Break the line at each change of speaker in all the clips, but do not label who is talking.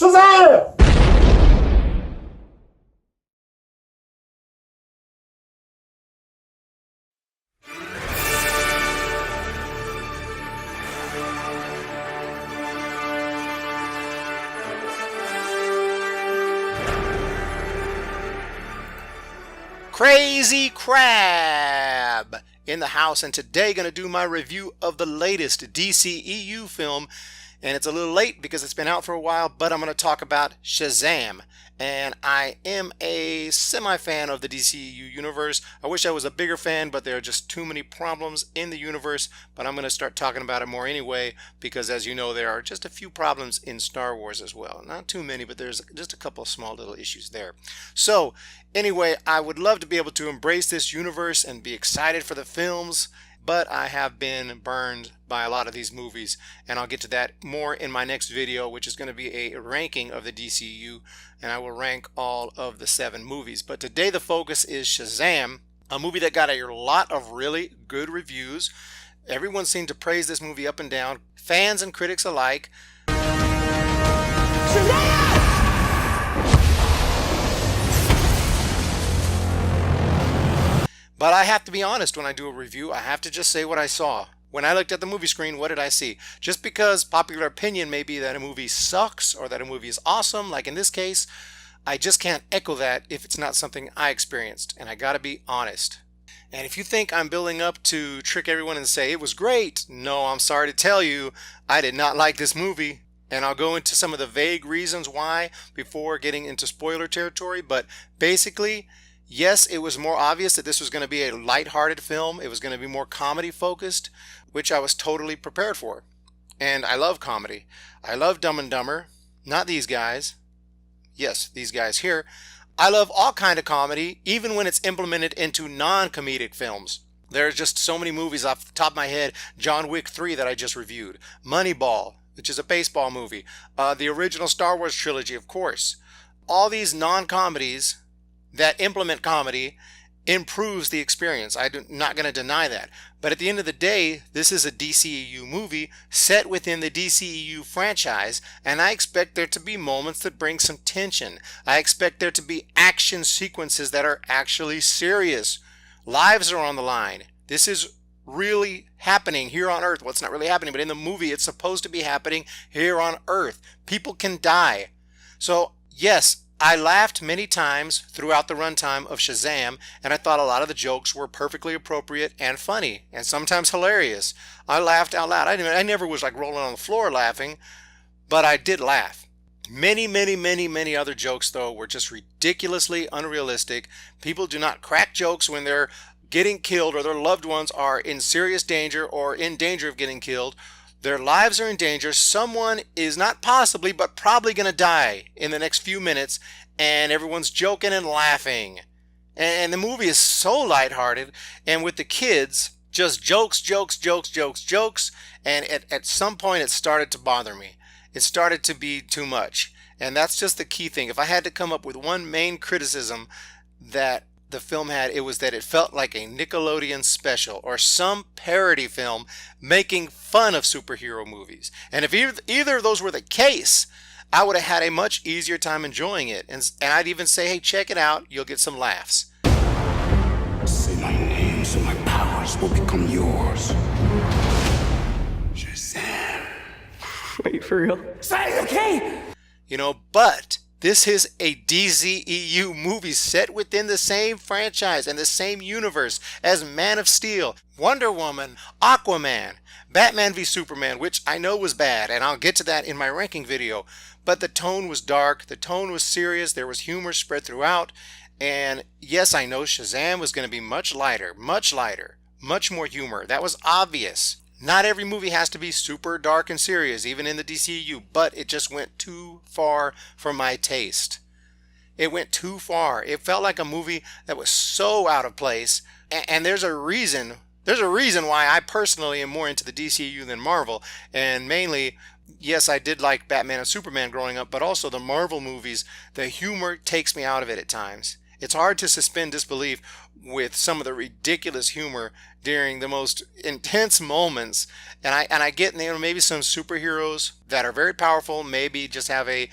Shazam!
Crazy Crab in the house, and today gonna do my review of the latest DCEU film, and it's a little late because it's been out for a while, but I'm gonna talk about Shazam. And I am a semi-fan of the DCEU universe. I wish I was a bigger fan, but there are just too many problems in the universe. But I'm going to start talking about it more anyway, because as you know, there are just a few problems in Star Wars as well. Not too many, but there's just a couple of small little issues there. So anyway, I would love to be able to embrace this universe and be excited for the films, but I have been burned by a lot of these movies, and I'll get to that more in my next video, which is going to be a ranking of the DCU, and I will rank all of the 7 movies. But today the focus is Shazam, a movie that got a lot of really good reviews. Everyone seemed to praise this movie up and down, fans and critics alike. Shazam! But I have to be honest when I do a review. I have to just say what I saw. When I looked at the movie screen, what did I see? Just because popular opinion may be that a movie sucks or that a movie is awesome, like in this case, I just can't echo that if it's not something I experienced. And I gotta be honest. And if you think I'm building up to trick everyone and say it was great, no, I'm sorry to tell you, I did not like this movie. And I'll go into some of the vague reasons why before getting into spoiler territory. But basically, yes, it was more obvious that this was going to be a lighthearted film. It was going to be more comedy focused, which I was totally prepared for. And I love comedy. I love Dumb and Dumber. Not these guys. Yes, these guys here. I love all kind of comedy, even when it's implemented into non-comedic films. There are just so many movies off the top of my head. John Wick 3 that I just reviewed. Moneyball, which is a baseball movie. The original Star Wars trilogy, of course. All these non-comedies that implement comedy improves the experience. I'm not going to deny that. But at the end of the day, this is a DCEU movie set within the DCEU franchise, and I expect there to be moments that bring some tension. I expect there to be action sequences that are actually serious. Lives are on the line. This is really happening here on Earth. Well, it's not really happening, but in the movie, it's supposed to be happening here on Earth. People can die. So, yes, I laughed many times throughout the runtime of Shazam, and I thought a lot of the jokes were perfectly appropriate and funny, and sometimes hilarious. I laughed out loud. I never was like rolling on the floor laughing, but I did laugh. Many other jokes, though, were just ridiculously unrealistic. People do not crack jokes when they're getting killed or their loved ones are in serious danger or in danger of getting killed. Their lives are in danger. Someone is not possibly, but probably going to die in the next few minutes, and everyone's joking and laughing. And the movie is so lighthearted, and with the kids, just jokes, and at some point it started to bother me. It started to be too much, and that's just the key thing. If I had to come up with one main criticism that the film had, it was that it felt like a Nickelodeon special or some parody film making fun of superhero movies. And if either of those were the case, I would have had a much easier time enjoying it. And I'd even say, hey, check it out. You'll get some laughs.
Say my name so my powers will become yours. Shazam.
Wait, for real?
Say it, okay?
You know, but this is a DCEU movie set within the same franchise and the same universe as Man of Steel, Wonder Woman, Aquaman, Batman v Superman, which I know was bad, and I'll get to that in my ranking video. But the tone was dark, the tone was serious, there was humor spread throughout, and yes, I know Shazam was going to be much lighter, much more humor. That was obvious. Not every movie has to be super dark and serious, even in the DCU, but it just went too far for my taste. It went too far. It felt like a movie that was so out of place, and there's a reason why I personally am more into the DCU than Marvel, and mainly, yes, I did like Batman and Superman growing up, but also the Marvel movies, the humor takes me out of it at times. It's hard to suspend disbelief with some of the ridiculous humor during the most intense moments. And I get, maybe some superheroes that are very powerful maybe just have a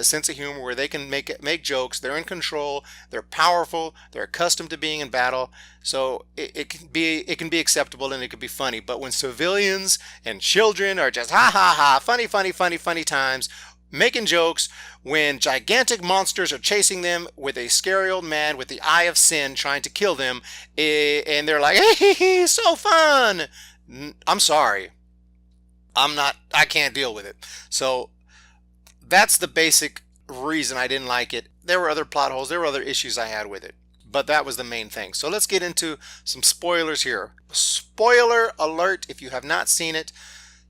sense of humor where they can make jokes. They're in control. They're powerful. They're accustomed to being in battle. So it can be acceptable and it can be funny. But when civilians and children are just ha ha ha, funny times, making jokes, when gigantic monsters are chasing them with a scary old man with the eye of sin trying to kill them, and they're like, hey, so fun. I'm sorry. I can't deal with it. So that's the basic reason I didn't like it. There were other plot holes. There were other issues I had with it. But that was the main thing. So let's get into some spoilers here. Spoiler alert, if you have not seen it,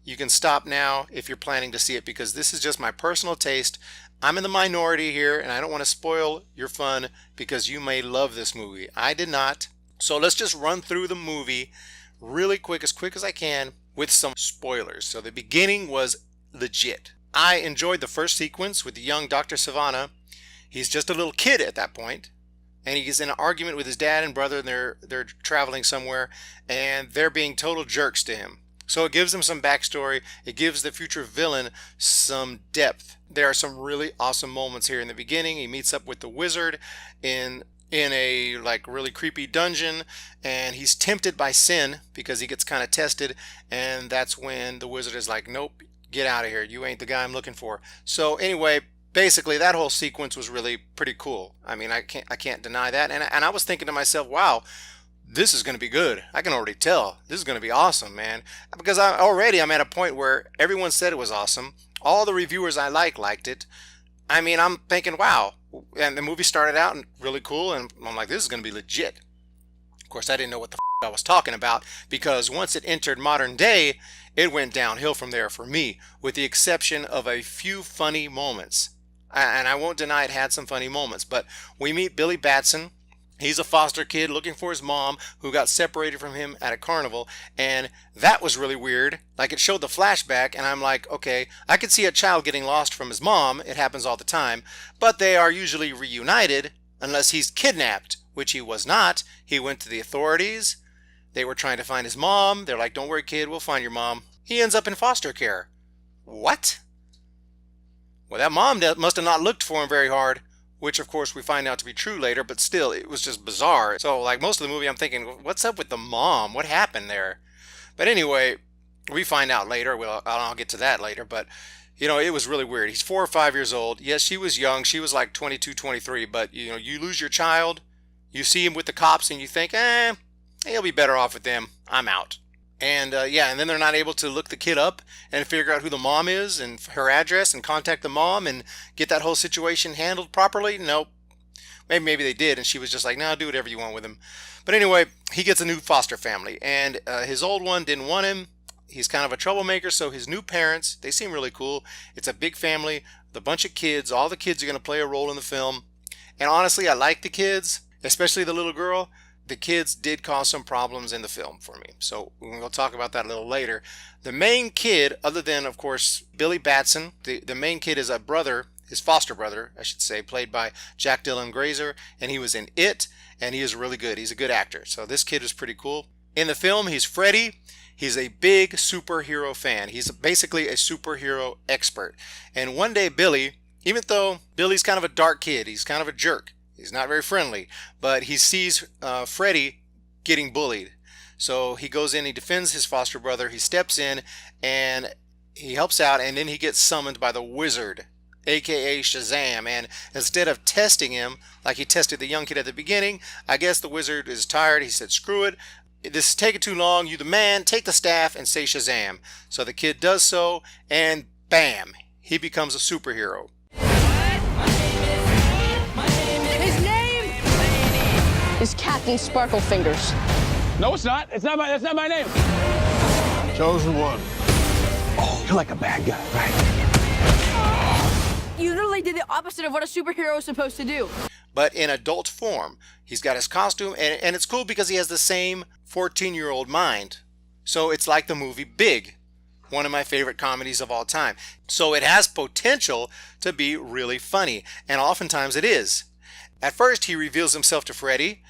you can stop now if you're planning to see it, because this is just my personal taste. I'm in the minority here, and I don't want to spoil your fun because you may love this movie. I did not. So let's just run through the movie really quick as I can with some spoilers. So the beginning was legit. I enjoyed the first sequence with the young Dr. Sivana. He's just a little kid at that point, and he's in an argument with his dad and brother, and they're traveling somewhere, and they're being total jerks to him. So it gives him some backstory. It gives the future villain some depth. There are some really awesome moments here in the beginning. He meets up with the wizard in a like really creepy dungeon, and he's tempted by sin because he gets kind of tested, and that's when the wizard is like, nope, get out of here. You ain't the guy I'm looking for. So anyway, basically that whole sequence was really pretty cool. I mean, I can't deny that. And I was thinking to myself, wow, this is going to be good. I can already tell. This is going to be awesome, man. Because I'm at a point where everyone said it was awesome. All the reviewers I liked it. I mean, I'm thinking, wow. And the movie started out really cool, and I'm like, this is going to be legit. Of course, I didn't know what the I was talking about, because once it entered modern day, it went downhill from there for me, with the exception of a few funny moments. And I won't deny it had some funny moments, but we meet Billy Batson. He's a foster kid looking for his mom, who got separated from him at a carnival, and that was really weird. Like, it showed the flashback, and I'm like, okay, I could see a child getting lost from his mom. It happens all the time, but they are usually reunited unless he's kidnapped, which he was not. He went to the authorities. They were trying to find his mom. They're like, don't worry, kid, we'll find your mom. He ends up in foster care. What? Well, that mom must have not looked for him very hard, which of course we find out to be true later, but still, it was just bizarre. So like most of the movie, I'm thinking, what's up with the mom? What happened there? But anyway, we find out later. Well, I'll get to that later, but you know, it was really weird. He's 4 or 5 years old. Yes, she was young. She was like 22, 23, but you know, you lose your child, you see him with the cops, and you think, he'll be better off with them. I'm out. And yeah, and then they're not able to look the kid up and figure out who the mom is and her address and contact the mom and get that whole situation handled properly. Nope. Maybe they did, and she was just like, no, do whatever you want with him. But anyway, he gets a new foster family, and his old one didn't want him. He's kind of a troublemaker, so his new parents, they seem really cool. It's a big family, with a bunch of kids. All the kids are going to play a role in the film. And honestly, I like the kids, especially the little girl. The kids did cause some problems in the film for me, so we'll talk about that a little later. The main kid, other than, of course, Billy Batson, the main kid is a brother, his foster brother, I should say, played by Jack Dylan Grazer, and he was in It, and he is really good. He's a good actor, so this kid is pretty cool. In the film, he's Freddy. He's a big superhero fan. He's basically a superhero expert. And one day, Billy, even though Billy's kind of a dark kid, he's kind of a jerk, he's not very friendly, but he sees Freddy getting bullied. So he goes in, he defends his foster brother, he steps in, and he helps out, and then he gets summoned by the wizard, aka Shazam. And instead of testing him like he tested the young kid at the beginning, I guess the wizard is tired. He said, screw it. This is taking too long. You the man, take the staff and say Shazam. So the kid does so, and bam, he becomes a superhero.
Is Captain Sparklefingers.
No, it's not. That's not my name. Chosen one. Oh, you're like a bad guy, right?
You literally did the opposite of what a superhero is supposed to do.
But in adult form. He's got his costume, and it's cool because he has the same 14-year-old mind. So it's like the movie Big, one of my favorite comedies of all time. So it has potential to be really funny, and oftentimes it is. At first, he reveals himself to Freddy,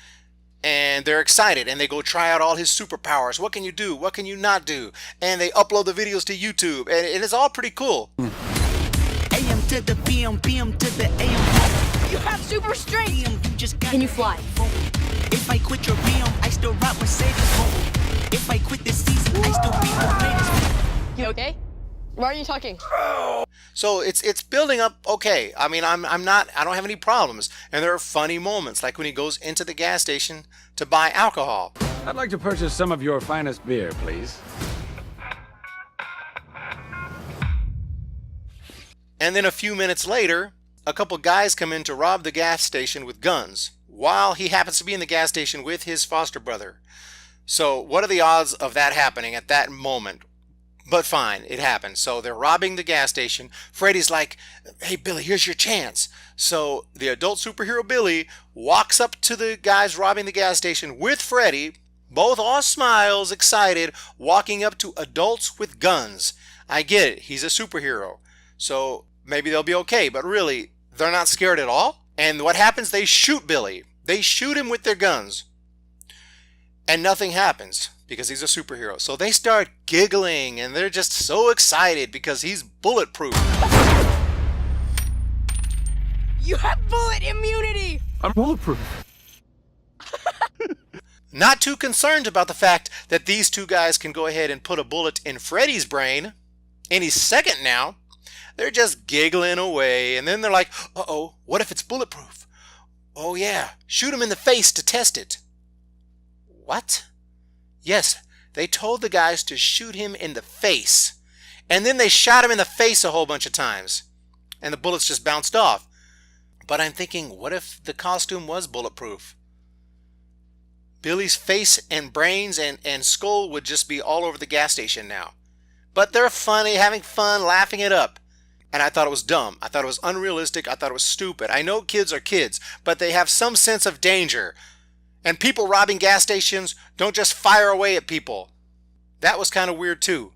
and they're excited, and they go try out all his superpowers. What can you do? What can you not do? And they upload the videos to YouTube, and it is all pretty cool.
AM to the PM, PM to the AM.
You have super strength.
You just got
Can you fly?
If I quit your PM, I still rock Mercedes. If I quit this season, I still be the greatest.
You okay? Why are you talking?
So it's building up okay. I mean, I don't have any problems. And there are funny moments, like when he goes into the gas station to buy alcohol.
I'd like to purchase some of your finest beer, please.
And then a few minutes later, a couple guys come in to rob the gas station with guns, while he happens to be in the gas station with his foster brother. So what are the odds of that happening at that moment? But fine, it happens. So they're robbing the gas station. Freddy's like, hey, Billy, here's your chance. So the adult superhero Billy walks up to the guys robbing the gas station with Freddy, both all smiles, excited, walking up to adults with guns. I get it. He's a superhero. So maybe they'll be okay. But really, they're not scared at all. And what happens? They shoot Billy. They shoot him with their guns. And nothing happens, because he's a superhero. So they start giggling, and they're just so excited because he's bulletproof.
You have bullet immunity.
I'm bulletproof.
Not too concerned about the fact that these two guys can go ahead and put a bullet in Freddy's brain any second now. They're just giggling away, and then they're like, uh-oh, what if it's bulletproof? Oh yeah, shoot him in the face to test it. What? Yes, they told the guys to shoot him in the face. And then they shot him in the face a whole bunch of times. And the bullets just bounced off. But I'm thinking, what if the costume was bulletproof? Billy's face and brains and skull would just be all over the gas station now. But they're funny, having fun, laughing it up. And I thought it was dumb. I thought it was unrealistic. I thought it was stupid. I know kids are kids, but they have some sense of danger. And people robbing gas stations don't just fire away at people. That was kind of weird too.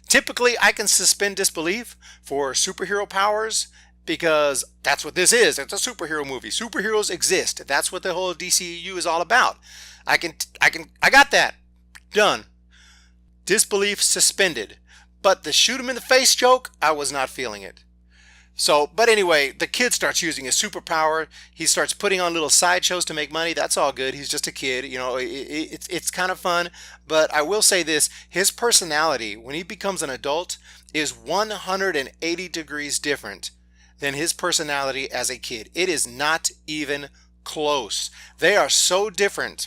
Typically, I can suspend disbelief for superhero powers because that's what this is. It's a superhero movie. Superheroes exist. That's what the whole DCEU is all about. I got that. Done. Disbelief suspended. But the shoot him in the face joke, I was not feeling it. So, but anyway, the kid starts using his superpower. He starts putting on little sideshows to make money. That's all good. He's just a kid. You know, it's kind of fun. But I will say this, his personality, when he becomes an adult, is 180 degrees different than his personality as a kid. It is not even close. They are so different.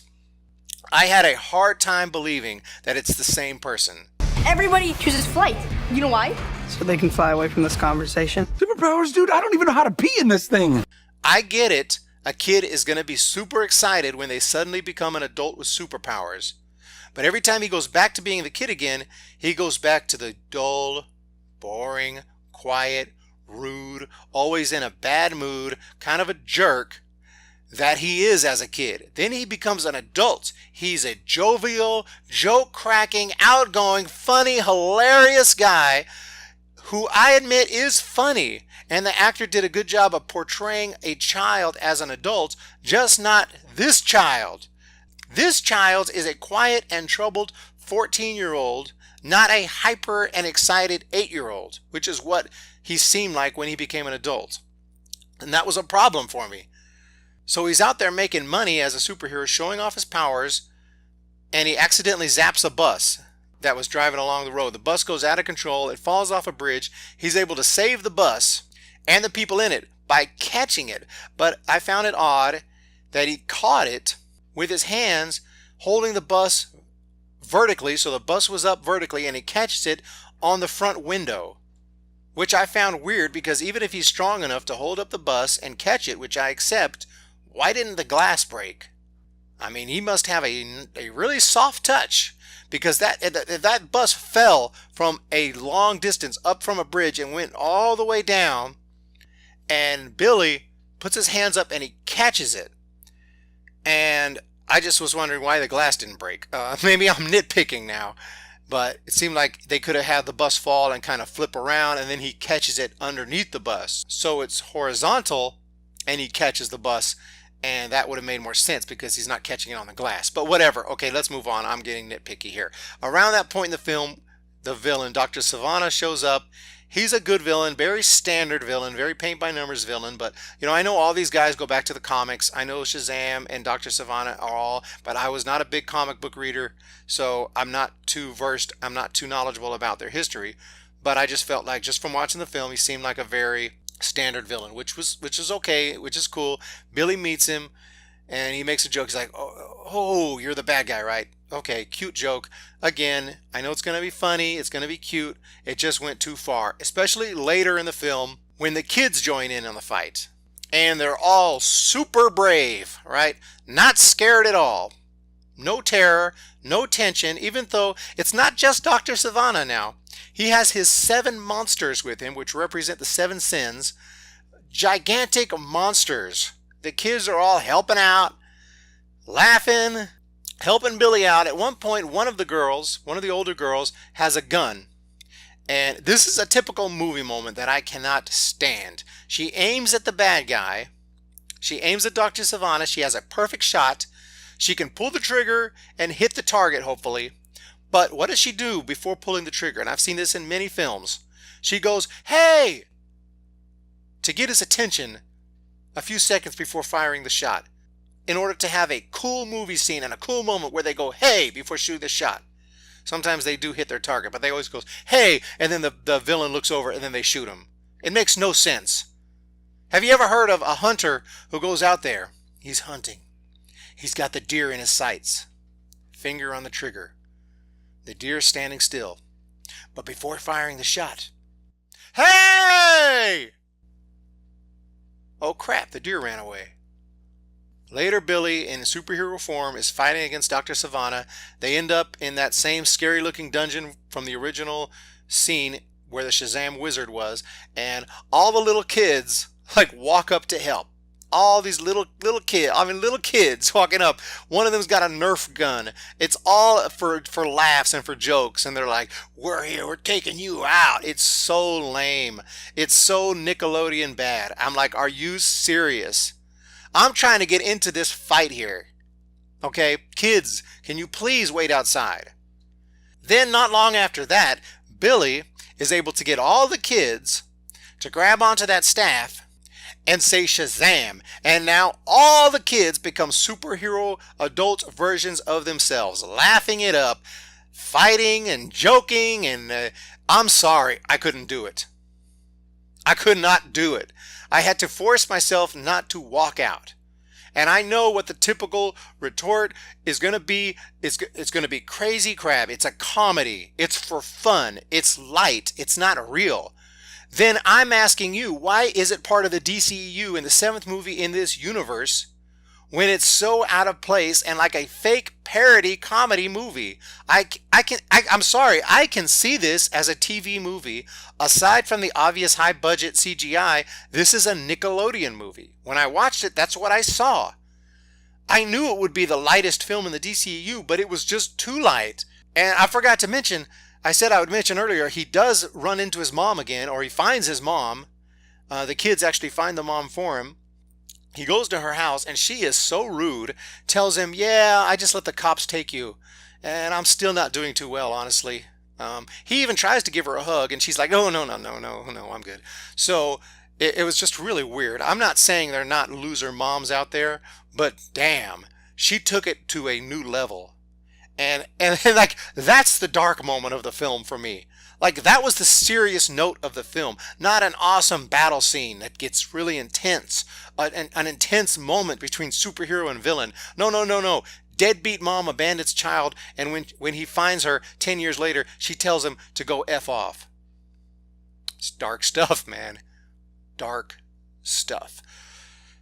I had a hard time believing that it's the same person.
Everybody chooses flight. You know why?
So they can fly away from this conversation.
Superpowers, dude, I don't even know how to pee in this thing.
I get it. A kid is going to be super excited when they suddenly become an adult with superpowers. But every time he goes back to being the kid again, he goes back to the dull, boring, quiet, rude, always in a bad mood, kind of a jerk that he is as a kid. Then he becomes an adult. He's a jovial, joke-cracking, outgoing, funny, hilarious guy who I admit is funny. And the actor did a good job of portraying a child as an adult, just not this child. This child is a quiet and troubled 14-year-old, not a hyper and excited 8-year-old, which is what he seemed like when he became an adult. And that was a problem for me. So he's out there making money as a superhero, showing off his powers, and he accidentally zaps a bus that was driving along the road. The bus goes out of control. It falls off a bridge. He's able to save the bus and the people in it by catching it. But I found it odd that he caught it with his hands, holding the bus vertically, so the bus was up vertically, and he catches it on the front window, which I found weird because even if he's strong enough to hold up the bus and catch it, which I accept, why didn't the glass break? I mean, he must have a really soft touch, because if that bus fell from a long distance up from a bridge and went all the way down, and Billy puts his hands up and he catches it. And I just was wondering why the glass didn't break. Maybe I'm nitpicking now, but it seemed like they could have had the bus fall and kind of flip around, and then he catches it underneath the bus. So it's horizontal and he catches the bus And that would have made more sense because he's not catching it on the glass. But whatever. Okay, let's move on. I'm getting nitpicky here. Around that point in the film, the villain, Dr. Sivana, shows up. He's a good villain, very standard villain, very paint-by-numbers villain. But, you know, I know all these guys go back to the comics. I know Shazam and Dr. Sivana are all, but I was not a big comic book reader, so I'm not too versed, I'm not too knowledgeable about their history. But I just felt like, just from watching the film, he seemed like a very standard villain, which is okay, which is cool. Billy meets him, and he makes a joke. He's like, oh, you're the bad guy, right? Okay, cute joke. Again, I know it's going to be funny. It's going to be cute. It just went too far, especially later in the film when the kids join in on the fight. And they're all super brave, right? Not scared at all. No terror, no tension, even though it's not just Dr. Sivana now. He has his 7 monsters with him, which represent the 7 sins. Gigantic monsters. The kids are all helping out, laughing, helping Billy out. At one point, one of the older girls, has a gun. And this is a typical movie moment that I cannot stand. She aims at the bad guy. She aims at Dr. Sivana. She has a perfect shot. She can pull the trigger and hit the target, hopefully. But what does she do before pulling the trigger? And I've seen this in many films. She goes, "Hey!" to get his attention a few seconds before firing the shot, in order to have a cool movie scene and a cool moment where they go, "Hey!" before shooting the shot. Sometimes they do hit their target, but they always go, "Hey!" and then the villain looks over and then they shoot him. It makes no sense. Have you ever heard of a hunter who goes out there? He's hunting. He's got the deer in his sights. Finger on the trigger. The deer standing still. But before firing the shot, "Hey!" Oh crap, the deer ran away. Later, Billy, in superhero form, is fighting against Dr. Sivana. They end up in that same scary-looking dungeon from the original scene where the Shazam wizard was, and all the little kids like walk up to help. All these little kids walking up. One of them's got a Nerf gun. It's all for laughs and for jokes, and they're like, "We're here, we're taking you out." It's so lame. It's so Nickelodeon bad. I'm like, are you serious? I'm trying to get into this fight here. Okay, kids, can you please wait outside? Then, not long after that, Billy is able to get all the kids to grab onto that staff and say Shazam. And now all the kids become superhero adult versions of themselves, laughing it up, fighting and joking. And I'm sorry, I couldn't do it. I could not do it. I had to force myself not to walk out. And I know what the typical retort is going to be. It's going to be crazy crab. It's a comedy. It's for fun. It's light. It's not real. Then I'm asking you, why is it part of the DCEU in the 7th movie in this universe when it's so out of place and like a fake parody comedy movie? I'm sorry, I can see this as a TV movie. Aside from the obvious high budget CGI, this is a Nickelodeon movie. When I watched it, that's what I saw. I knew it would be the lightest film in the DCEU, but it was just too light. And I forgot to mention, I said I would mention earlier, he does run into his mom again, or he finds his mom. The kids actually find the mom for him. He goes to her house, and she is so rude, tells him, "Yeah, I just let the cops take you, and I'm still not doing too well, honestly." He even tries to give her a hug, and she's like, "Oh, no, I'm good." So it was just really weird. I'm not saying they're not loser moms out there, but damn, she took it to a new level. And like, that's the dark moment of the film for me. Like, that was the serious note of the film, not an awesome battle scene that gets really intense, an intense moment between superhero and villain. No. Deadbeat mom abandons child, and when he finds her 10 years later, she tells him to go F off. It's dark stuff, man. Dark stuff.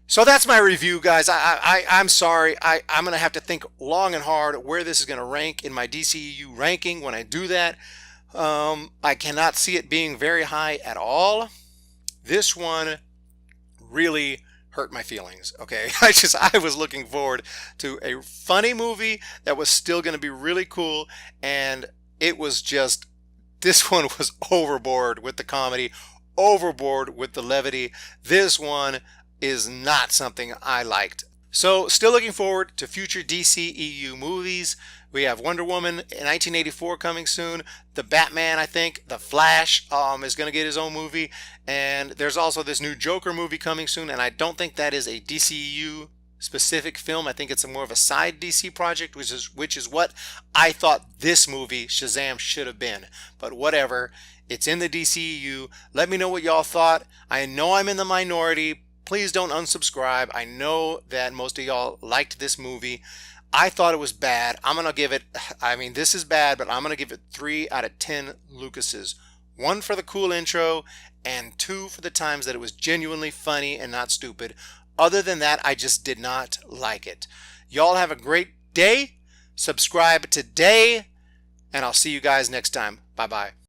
So that's my review, guys. I'm sorry. I'm going to have to think long and hard where this is going to rank in my DCEU ranking when I do that. I cannot see it being very high at all. This one really hurt my feelings, okay? I was looking forward to a funny movie that was still going to be really cool, and it was just, this one was overboard with the comedy, overboard with the levity. This one is not something I liked. So, still looking forward to future DCEU movies. We have Wonder Woman in 1984 coming soon. The Batman, I think. The Flash is going to get his own movie. And there's also this new Joker movie coming soon. And I don't think that is a DCEU specific film. I think it's more of a side DC project, which is what I thought this movie, Shazam, should have been. But whatever. It's in the DCEU. Let me know what y'all thought. I know I'm in the minority. Please don't unsubscribe. I know that most of y'all liked this movie. I thought it was bad. I'm going to give it, I mean, this is bad, but I'm going to give it 3 out of 10 Lucases. 1 for the cool intro, and 2 for the times that it was genuinely funny and not stupid. Other than that, I just did not like it. Y'all have a great day. Subscribe today, and I'll see you guys next time. Bye-bye.